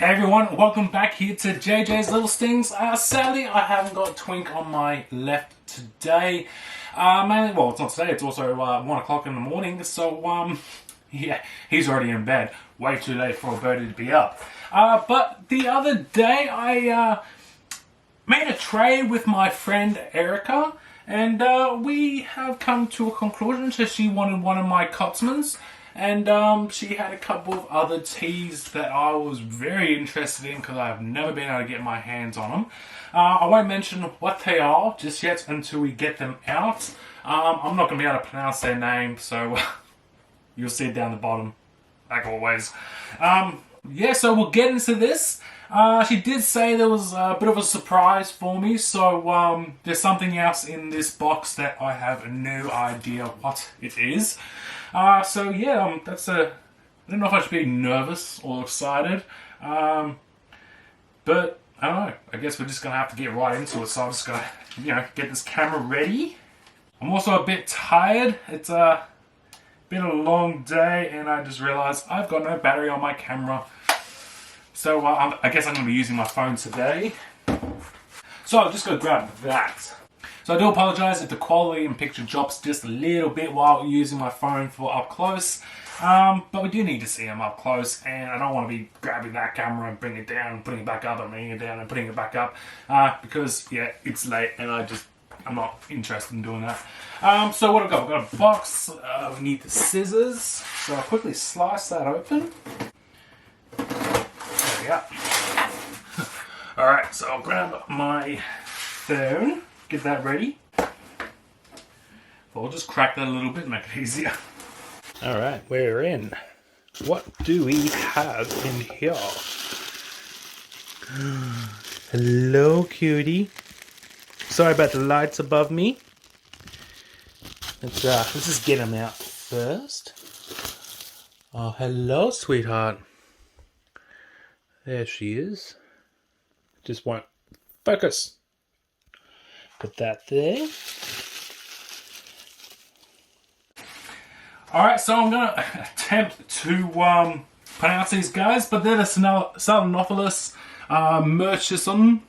Hey everyone, welcome back here to JJs Little Stings. Sadly, I haven't got Twink on my left today. Mainly, well, it's not today, it's also 1 o'clock in the morning, so, yeah, he's already in bed. Way too late for a birdie to be up. But the other day, I made a trade with my friend Erika, and we have come to a conclusion. So she wanted one of my Cotsmans, and she had a couple of other teas that I was very interested in because I've never been able to get my hands on them. I won't mention what they are just yet until we get them out. I'm not going to be able to pronounce their name, so you'll see it down the bottom, like always. Yeah, so we'll get into this. She did say there was a bit of a surprise for me, so there's something else in this box that I have no idea what it is. So yeah, I don't know if I should be nervous or excited, but I don't know. I guess we're just gonna have to get right into it. So I'm just gonna, get this camera ready. I'm also a bit tired. It's been a long day, and I just realized I've got no battery on my camera. So I guess I'm gonna be using my phone today. So I'm just gonna grab that. So I do apologise if the quality and picture drops just a little bit while using my phone for up close. But we do need to see them up close, and I don't want to be grabbing that camera and bringing it down, putting it back up, and bringing it down and putting it back up. Because, yeah, it's late and I'm not interested in doing that. So what I've got? We've got a box. We need the scissors. So I'll quickly slice that open. There we go. Alright, so I'll grab my phone. Get that ready. I'll just crack that a little bit, make it easier. Alright, we're in. What do we have in here? Hello, cutie. Sorry about the lights above me. Let's just get them out first. Oh, hello, sweetheart. There she is. Just won't focus. Put that there. Alright, so I'm going to attempt to pronounce these guys, but they're the Selenophilus Murchison.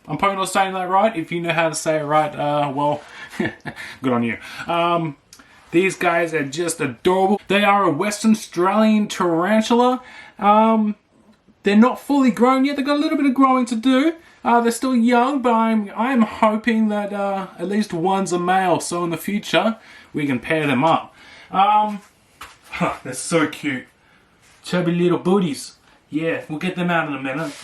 I'm probably not saying that right. If you know how to say it right, well, good on you. These guys are just adorable. They are a Western Australian tarantula. They're not fully grown yet. They've got a little bit of growing to do. They're still young, but I'm hoping that at least one's a male, so in the future we can pair them up. They're so cute. Chubby little booties. Yeah, we'll get them out in a minute.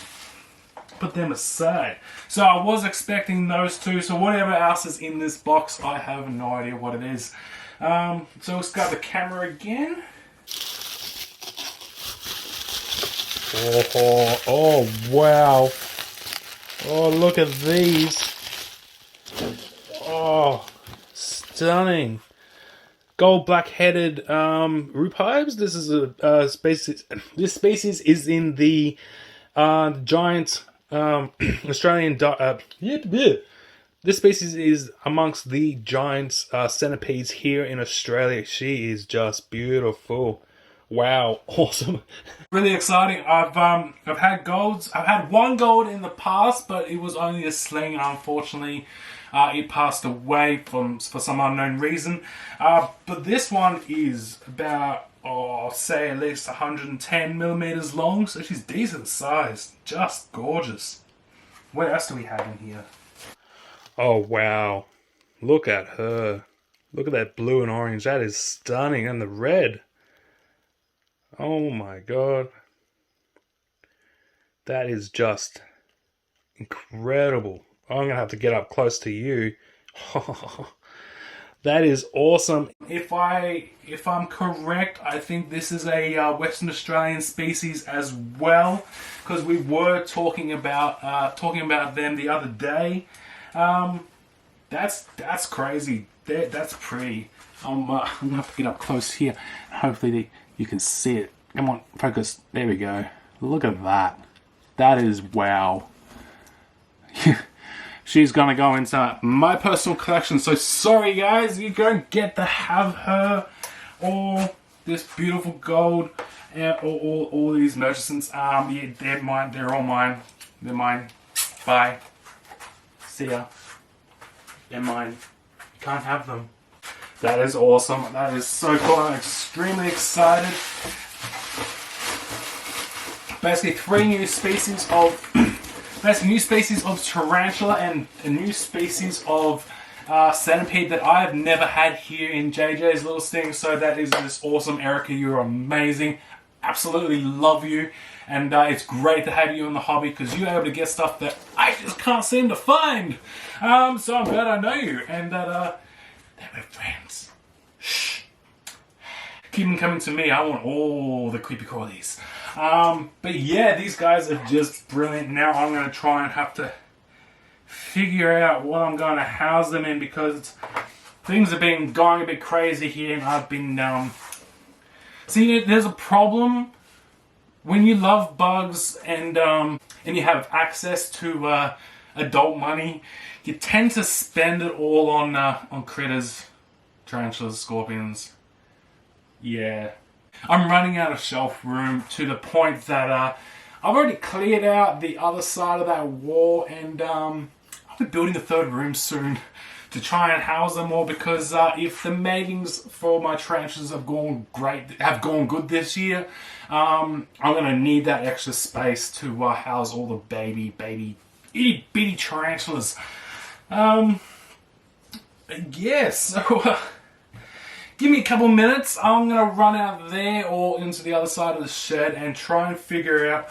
Put them aside. So I was expecting those two, so whatever else is in this box, I have no idea what it is. So let's grab the camera again. Oh, wow. Oh, look at these. Oh, stunning. Gold black-headed rupibes. This is a species. This species is in the giant Australian. This species is amongst the giant centipedes here in Australia. She is just beautiful. Wow, awesome. Really exciting. I've had golds. I've had one gold in the past, but it was only a sling, and unfortunately it passed away for some unknown reason. But this one is about, say at least 110 millimeters long, so she's decent sized. Just gorgeous. What else do we have in here? Oh, wow. Look at her. Look at that blue and orange. That is stunning. And the red. Oh my god. That is just incredible. I'm going to have to get up close to you. That is awesome. If I'm correct, I think this is a Western Australian species as well, because we were talking about them the other day. That's crazy. That's pretty. I'm gonna have to get up close here. Hopefully you can see it. Come on, focus. There we go. Look at that. That is wow. She's gonna go into my personal collection. So sorry guys, you don't get to have her, or this beautiful gold, and all these murchison. Yeah, they're mine. They're all mine. They're mine. Bye. See ya. They're mine. You can't have them. That is awesome. That is so cool. I'm extremely excited. Basically, 3 new species of tarantula and a new species of centipede that I have never had here in JJ's Little Stings. So that is just awesome, Erika. You're amazing. Absolutely love you, and it's great to have you in the hobby because you're able to get stuff that I just can't seem to find. So I'm glad I know you, and that we're friends. Shh. Keep them coming to me. I want all the creepy crawlies. But yeah, these guys are just brilliant. Now I'm going to try and have to figure out what I'm going to house them in because things have been going a bit crazy here, and I've been see, there's a problem when you love bugs and you have access to adult money. You tend to spend it all on critters, tarantulas, scorpions. Yeah, I'm running out of shelf room to the point that I've already cleared out the other side of that wall, and I'll be building the 3rd room soon to try and house them all because if the matings for my tarantulas have gone good this year, I'm gonna need that extra space to house all the baby itty bitty tarantulas. Yeah, so give me a couple minutes. I'm gonna run out there or into the other side of the shed and try and figure out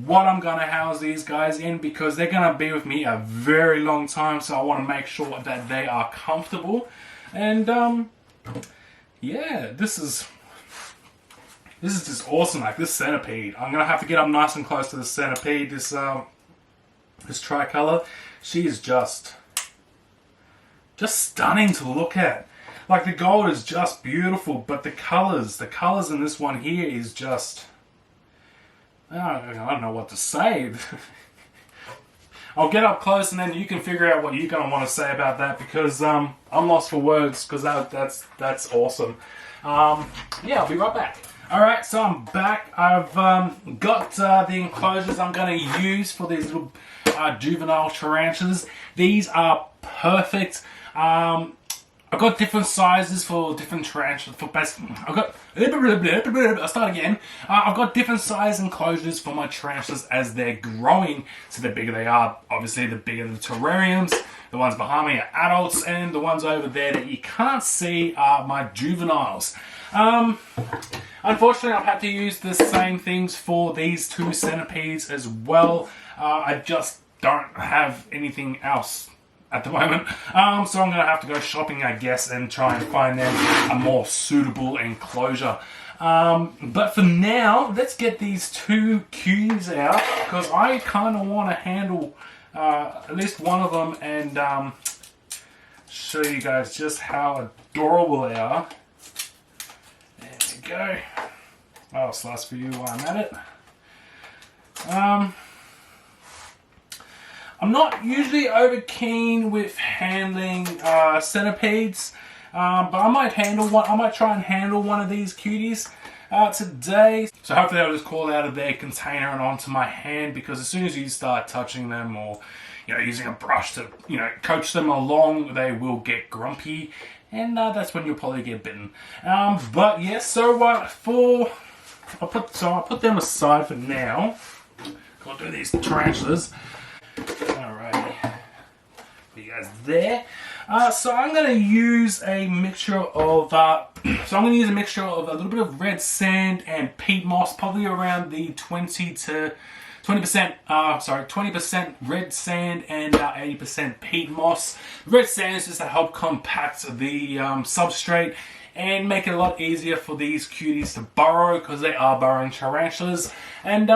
what I'm gonna house these guys in because they're gonna be with me a very long time, so I want to make sure that they are comfortable. And yeah, this is just awesome. Like this centipede, I'm gonna have to get up nice and close to the centipede. This tricolor, she is just stunning to look at. Like the gold is just beautiful, but the colors in this one here is just, I don't know what to say. I'll get up close and then you can figure out what you're going to want to say about that because I'm lost for words because that's awesome. Yeah, I'll be right back. Alright, so I'm back. I've got the enclosures I'm going to use for these little juvenile tarantulas. These are perfect. I've got different sizes for different tarantulas. I'll start again. I've got different size enclosures for my tarantulas as they're growing. So the bigger they are, obviously the bigger the terrariums. The ones behind me are adults, and the ones over there that you can't see are my juveniles. Unfortunately, I've had to use the same things for these 2 centipedes as well. I just don't have anything else at the moment. So I'm going to have to go shopping, I guess, and try and find them a more suitable enclosure. But for now, let's get these 2 cuties out because I kind of want to handle at least one of them and show you guys just how adorable they are. There we go. I'll slice for you while I'm at it. I'm not usually over keen with handling centipedes, but I might handle one. I might try and handle one of these cuties today. So hopefully I'll just call out of their container and onto my hand because as soon as you start touching them or using a brush to coach them along, they will get grumpy, and that's when you'll probably get bitten. But yes, so I'll put them aside for now. I'll do these tarantulas. Alrighty, you guys there. So I'm going to use a mixture of a little bit of red sand and peat moss, probably around the 20% red sand and 80% peat moss. Red sand is just to help compact the substrate and make it a lot easier for these cuties to burrow because they are burrowing tarantulas. And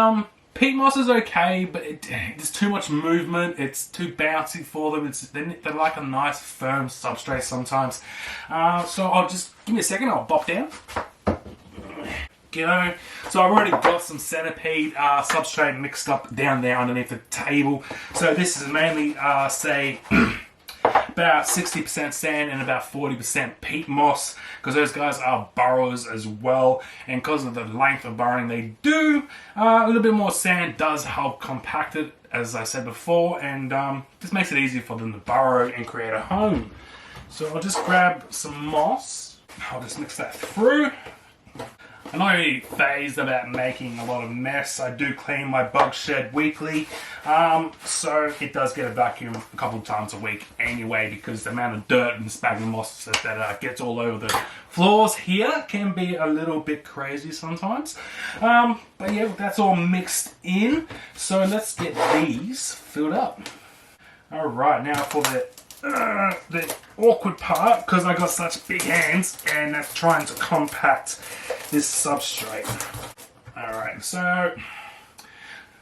peat moss is okay, but there's too much movement. It's too bouncy for them. They're like a nice firm substrate sometimes. So I'll just give me a second. I'll bop down. Go. So I've already got some centipede substrate mixed up down there underneath the table. So this is mainly about 60% sand and about 40% peat moss, because those guys are burrowers as well, and because of the length of burrowing they do, a little bit more sand does help compact it, as I said before, and just makes it easier for them to burrow and create a home. So I'll just grab some moss. I'll just mix that through. I'm not really phased about making a lot of mess. I do clean my bug shed weekly, so it does get a vacuum a couple of times a week anyway, because the amount of dirt and sphagnum moss that gets all over the floors here can be a little bit crazy sometimes. But yeah, that's all mixed in, so let's get these filled up. Alright, now for the awkward part, because I got such big hands, and that's trying to compact this substrate. Alright, so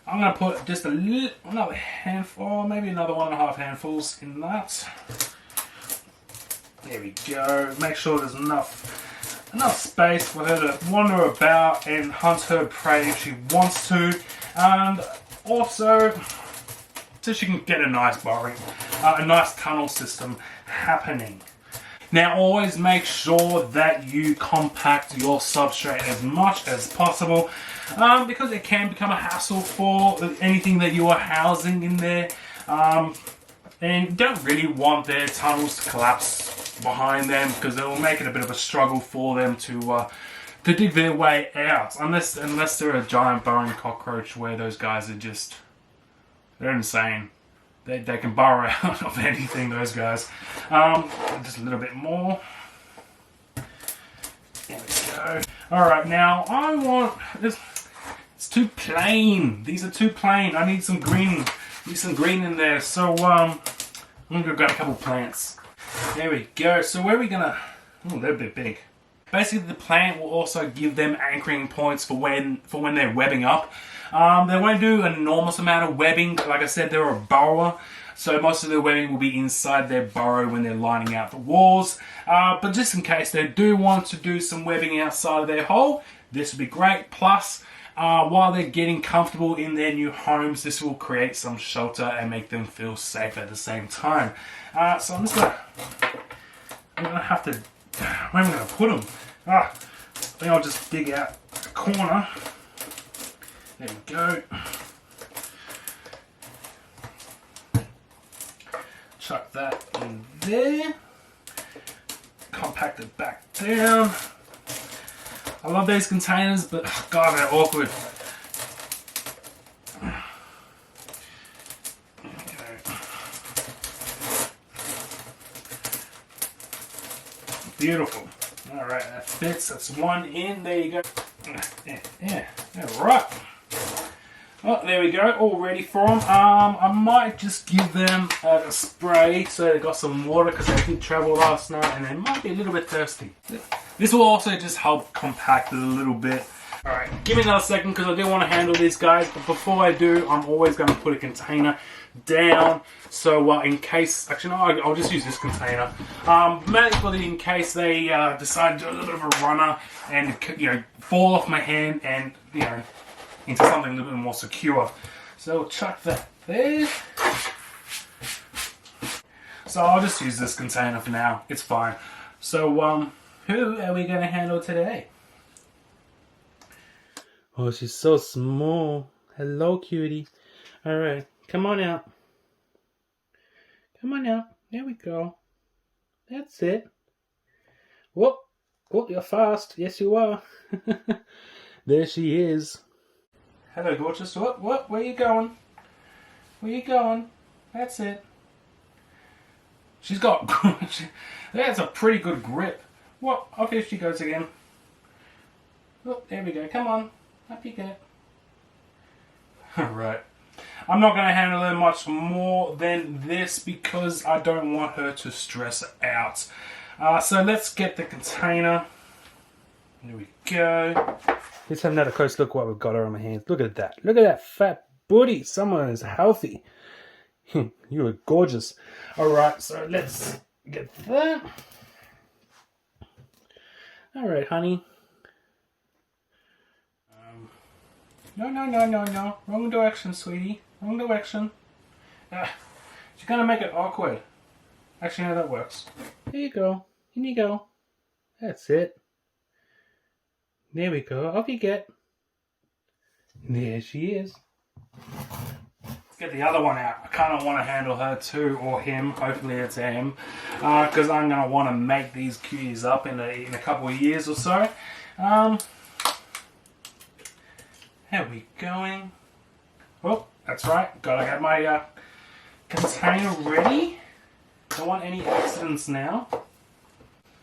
I'm going to put just another handful, maybe another 1.5 handfuls in that. There we go. Make sure there's enough space for her to wander about and hunt her prey if she wants to, and also so she can get a nice burrowing, a nice tunnel system happening. Now always make sure that you compact your substrate as much as possible, because it can become a hassle for anything that you are housing in there, and you don't really want their tunnels to collapse behind them, because it will make it a bit of a struggle for them to dig their way out, unless they're a giant burrowing cockroach, where those guys are just, they're insane. They can burrow out of anything, those guys. Just a little bit more. There we go. Alright, now I want this. It's too plain. These are too plain. I need some green. Need some green in there. So I'm gonna grab a couple plants. There we go. So where are we gonna? Oh, they're a bit big. Basically, the plant will also give them anchoring points for when they're webbing up. They won't do an enormous amount of webbing. Like I said, they're a burrower, so most of their webbing will be inside their burrow when they're lining out the walls. But just in case they do want to do some webbing outside of their hole, this would be great. Plus, while they're getting comfortable in their new homes, this will create some shelter and make them feel safe at the same time. So I'm gonna have to. Where am I going to put them? I think I'll just dig out a corner. There we go. Chuck that in there. Compact it back down. I love these containers, but God, they're awkward. Beautiful. Alright, that fits. That's one in. There you go. Yeah. Alright. Oh, there we go. All ready for them. I might just give them a spray so they got some water, because they did travel last night and they might be a little bit thirsty. This will also just help compact it a little bit. Alright, give me another second, because I do want to handle these guys, but before I do, I'm always going to put a container down, so in case, actually no, I'll just use this container, mainly in case they decide to do a little bit of a runner and, fall off my hand and, into something a little bit more secure. So we'll chuck that there. So I'll just use this container for now, it's fine. So who are we going to handle today? Oh, she's so small. Hello, cutie. Alright, come on out. Come on out. There we go. That's it. Whoop. Oh, you're fast. Yes, you are. There she is. Hello, gorgeous. What? Where you going? Where you going? That's it. She's got... That's a pretty good grip. What? Okay, she goes again. Oh, there we go. Come on. Up you go. Alright. I'm not going to handle her much more than this, because I don't want her to stress out. So let's get the container. There we go. Let's have another close look what we've got her on my hands. Look at that. Look at that fat booty. Someone is healthy. You look gorgeous. Alright, so let's get that. Alright, honey. No. Wrong direction, sweetie. Wrong direction. She's gonna make it awkward. Actually, no, that works. There you go. In you go. That's it. There we go. Off you get. There she is. Let's get the other one out. I kind of want to handle her too, or him. Hopefully it's him. Because I'm going to want to make these cuties up in a couple of years or so. How are we going? Well, that's right. Gotta get my container ready. Don't want any accidents now.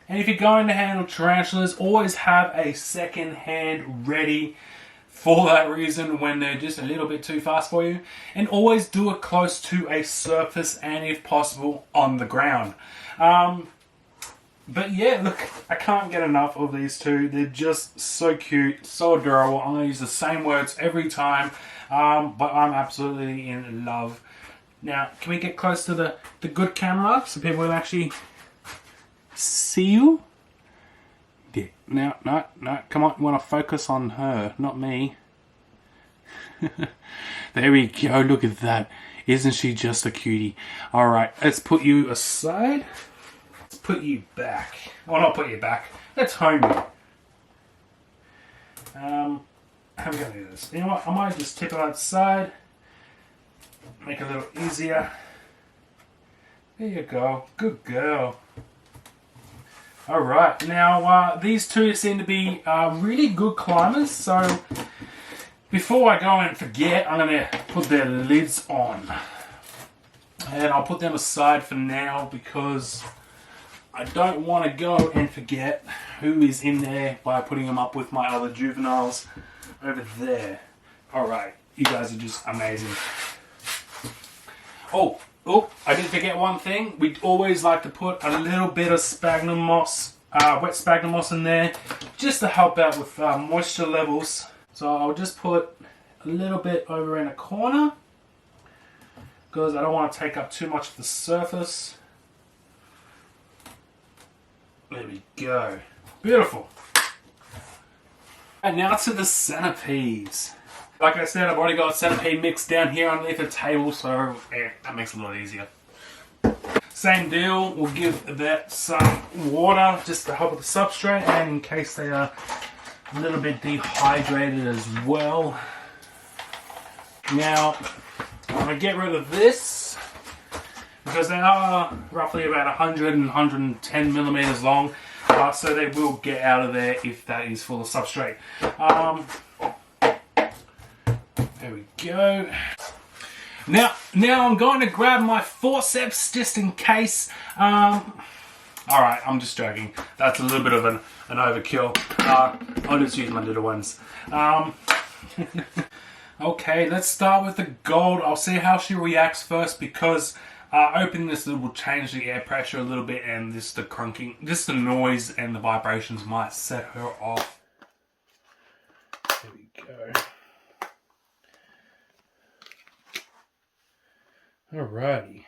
And if you're going to handle tarantulas, always have a second hand ready for that reason when they're just a little bit too fast for you. And always do it close to a surface and if possible on the ground. But yeah, look, I can't get enough of these two. They're just so cute, so adorable. I'm going to use the same words every time, but I'm absolutely in love. Now, can we get close to the good camera so people will actually see you? Yeah. No, come on, you want to focus on her, not me. There we go, look at that. Isn't she just a cutie? Alright, let's put you aside. Let's put you back. Well, not put you back. Let's home you. How are we going to do this? You know what, I might just tip it outside. Make it a little easier. There you go. Good girl. Alright, now these two seem to be really good climbers, so before I go and forget, I'm going to put their lids on. And I'll put them aside for now because I don't want to go and forget who is in there by putting them up with my other juveniles over there. Alright, you guys are just amazing. Oh, I did forget one thing. We'd always like to put a little bit of sphagnum moss, wet sphagnum moss in there, just to help out with moisture levels. So I'll just put a little bit over in a corner, because I don't want to take up too much of the surface. There we go. Beautiful. And now to the centipedes. Like I said, I've already got centipede mix down here underneath the table, so yeah, that makes it a lot easier. Same deal, we'll give that some water just to help with the substrate and in case they are a little bit dehydrated as well. Now, I'm going to get rid of this because they are roughly about 100 and 110 millimeters long, so they will get out of there if that is full of substrate. There we go. Now I'm going to grab my forceps just in case. Alright, I'm just joking. That's a little bit of an overkill. I'll just use my little ones. Okay, let's start with the gold. I'll see how she reacts first because opening this will change the air pressure a little bit and just the crunking, just the noise and the vibrations might set her off. There we go. Alrighty.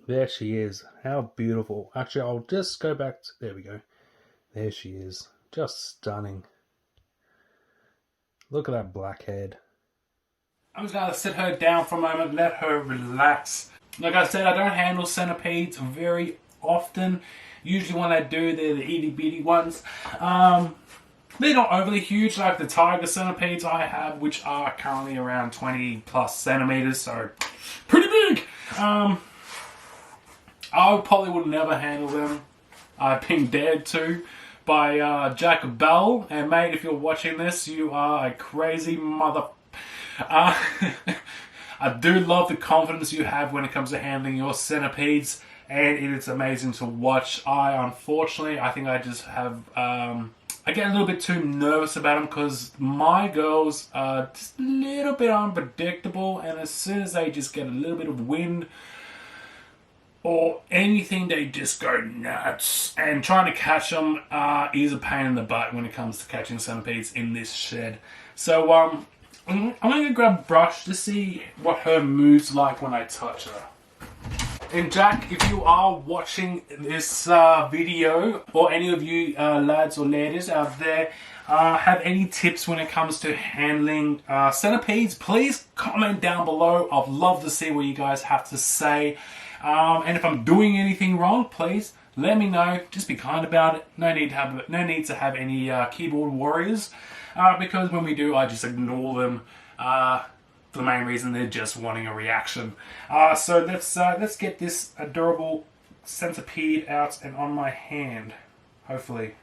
There she is. How beautiful. Actually, I'll just go back to... There we go. There she is. Just stunning. Look at that black head. I'm just going to sit her down for a moment, let her relax. Like I said, I don't handle centipedes very often. Usually when I do, they're the itty bitty ones. They're not overly huge like the tiger centipedes I have, which are currently around 20 plus centimeters, so pretty big. I probably would never handle them. I've been dared to by Jack Bell, and mate, if you're watching this, you are a crazy mother. I do love the confidence you have when it comes to handling your centipedes, and it is amazing to watch. Unfortunately, I think I just have... I get a little bit too nervous about them because my girls are just a little bit unpredictable, and as soon as they just get a little bit of wind or anything, they just go nuts. And trying to catch them is a pain in the butt when it comes to catching centipedes in this shed. So I'm going to grab a brush to see what her mood's like when I touch her. And Jack, if you are watching this video, or any of you lads or ladies out there have any tips when it comes to handling centipedes, please comment down below. I'd love to see what you guys have to say. And if I'm doing anything wrong, please let me know. Just be kind about it. No need to have any keyboard warriors, because when we do, I just ignore them. For the main reason they're just wanting a reaction. So let's get this adorable centipede out and on my hand. Hopefully.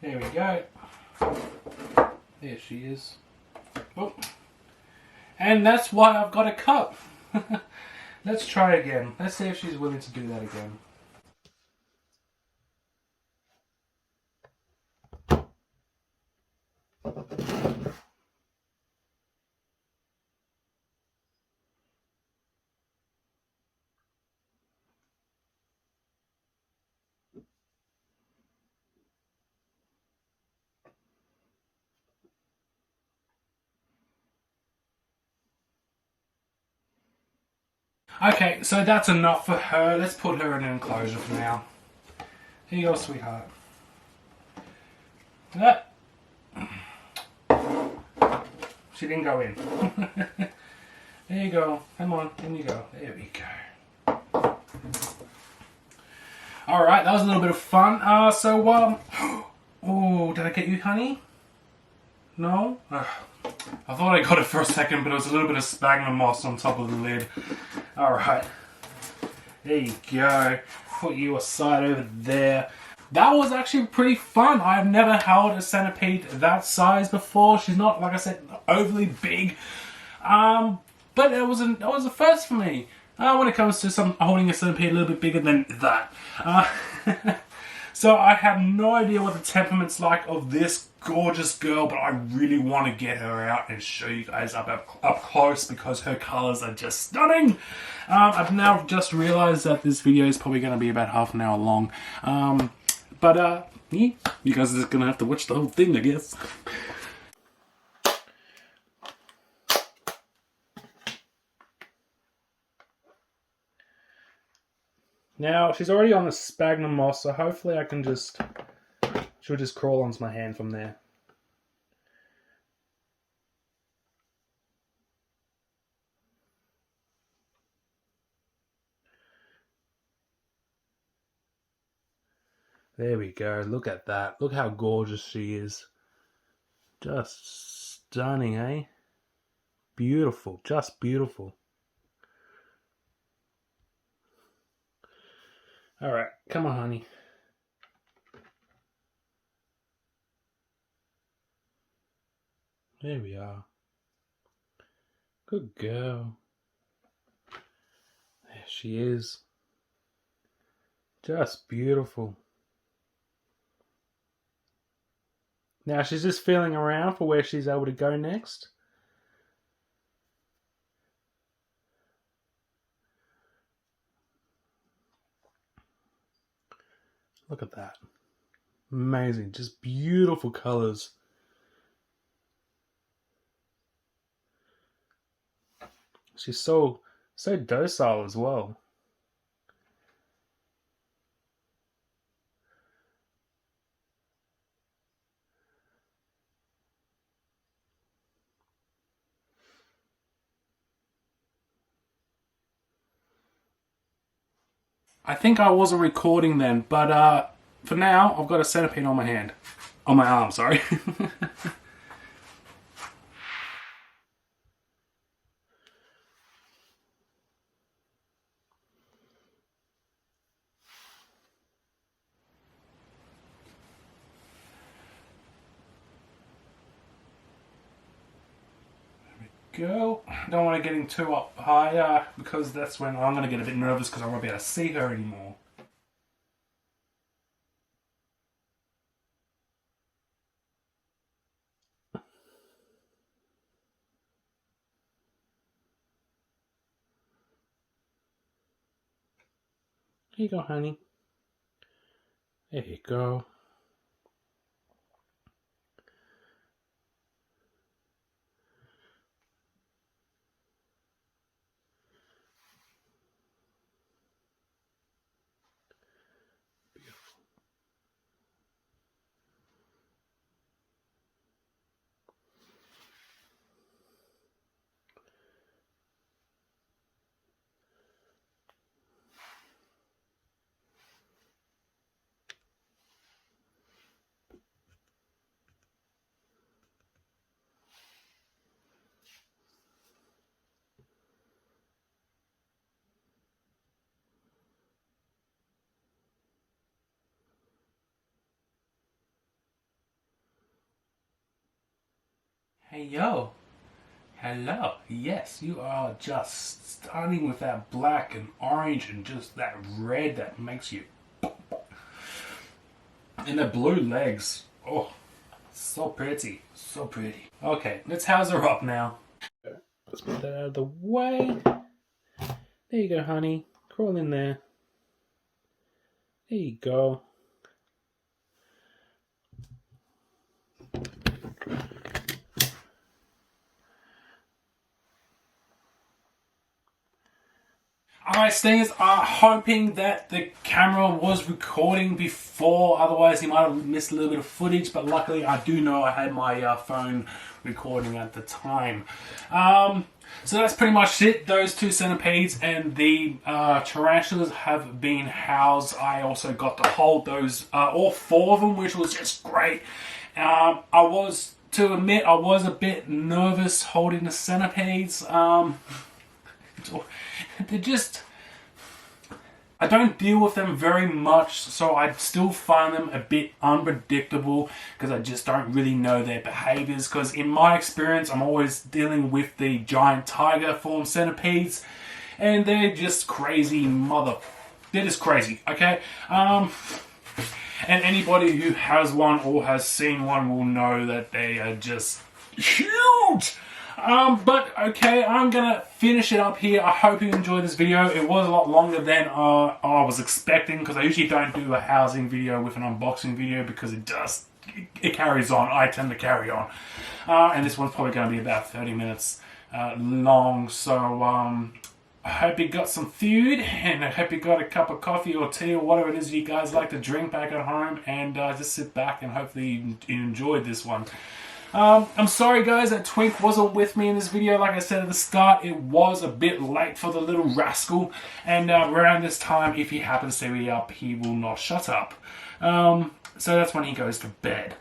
There we go. There she is. Oh. And that's why I've got a cup. Let's try again. Let's see if she's willing to do that again. Okay, so that's enough for her. Let's put her in an enclosure for now. Here you go, sweetheart. That. She didn't go in. There you go. Come on, in you go. There we go. Alright, that was a little bit of fun. Oh, did I get you, honey? No? I thought I got it for a second, but it was a little bit of sphagnum moss on top of the lid. Alright. There you go. Put you aside over there. That was actually pretty fun. I've never held a centipede that size before. She's not, like I said, overly big. But it was a first for me. When it comes to holding a centipede a little bit bigger than that. So I have no idea what the temperament's like of this gorgeous girl, but I really want to get her out and show you guys up close because her colors are just stunning. I've now just realized that this video is probably going to be about half an hour long. Yeah, you guys are just going to have to watch the whole thing, I guess. Now, she's already on the sphagnum moss, so hopefully I can she'll just crawl onto my hand from there. There we go, look at that. Look how gorgeous she is. Just stunning, eh? Beautiful, just beautiful. Alright, come on, honey. There we are. Good girl. There she is. Just beautiful. Now she's just feeling around for where she's able to go next. Look at that. Amazing. Just beautiful colors. She's so docile as well. I think I wasn't recording then, but for now, I've got a centipede on my hand. On my arm, sorry. Go. Don't want to get too up high because that's when I'm going to get a bit nervous because I won't be able to see her anymore. Here you go, honey. There you go. Hey yo. Hello. Yes, you are just starting with that black and orange and just that red that makes you. And the blue legs. Oh, so pretty. So pretty. Okay, let's house her up now. Let's put that out of the way. There you go, honey. Crawl in there. There you go. Alright, Stingers, hoping that the camera was recording before, otherwise you might have missed a little bit of footage, but luckily I do know I had my phone recording at the time. So that's pretty much it. Those two centipedes and the tarantulas have been housed. I also got to hold those, all four of them, which was just great. To admit, I was a bit nervous holding the centipedes. They're just... I don't deal with them very much, so I still find them a bit unpredictable because I just don't really know their behaviors. Because in my experience, I'm always dealing with the giant tiger form centipedes, and they're just crazy They're just crazy, okay? And anybody who has one or has seen one will know that they are just huge! But okay, I'm gonna finish it up here. I hope you enjoyed this video. It was a lot longer than I was expecting, because I usually don't do a housing video with an unboxing video because it carries on. I tend to carry on. And this one's probably going to be about 30 minutes long. So I hope you got some food, and I hope you got a cup of coffee or tea or whatever it is you guys like to drink back at home, and just sit back and hopefully you enjoyed this one. I'm sorry guys that Twink wasn't with me in this video. Like I said at the start, it was a bit late for the little rascal, and around this time, if he happens to be up, he will not shut up. So that's when he goes to bed.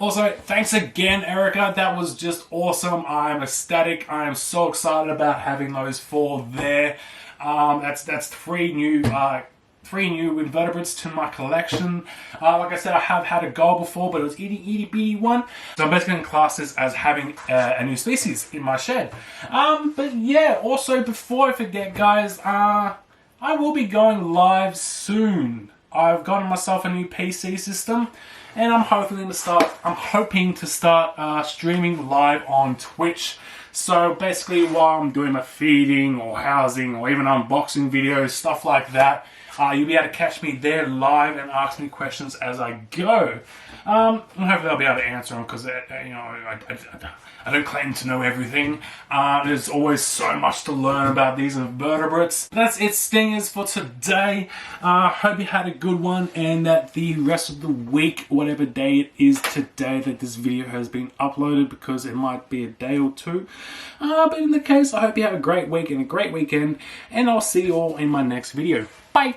Also, thanks again, Erika. That was just awesome. I'm ecstatic. I am so excited about having those four there. That's three new invertebrates to my collection. Like I said, I have had a goal before, but it was itty bitty one. So I'm basically going to class this as having a new species in my shed. But yeah, also before I forget guys, I will be going live soon. I've gotten myself a new PC system, and I'm hoping to start streaming live on Twitch. So basically while I'm doing my feeding or housing or even unboxing videos, stuff like that, you'll be able to catch me there live and ask me questions as I go. And hopefully I'll be able to answer them, because I don't claim to know everything. There's always so much to learn about these invertebrates. That's it, Stingers, for today. Hope you had a good one, and that the rest of the week, whatever day it is today that this video has been uploaded, because it might be a day or two. But in the case, I hope you have a great week and a great weekend, and I'll see you all in my next video. Bye!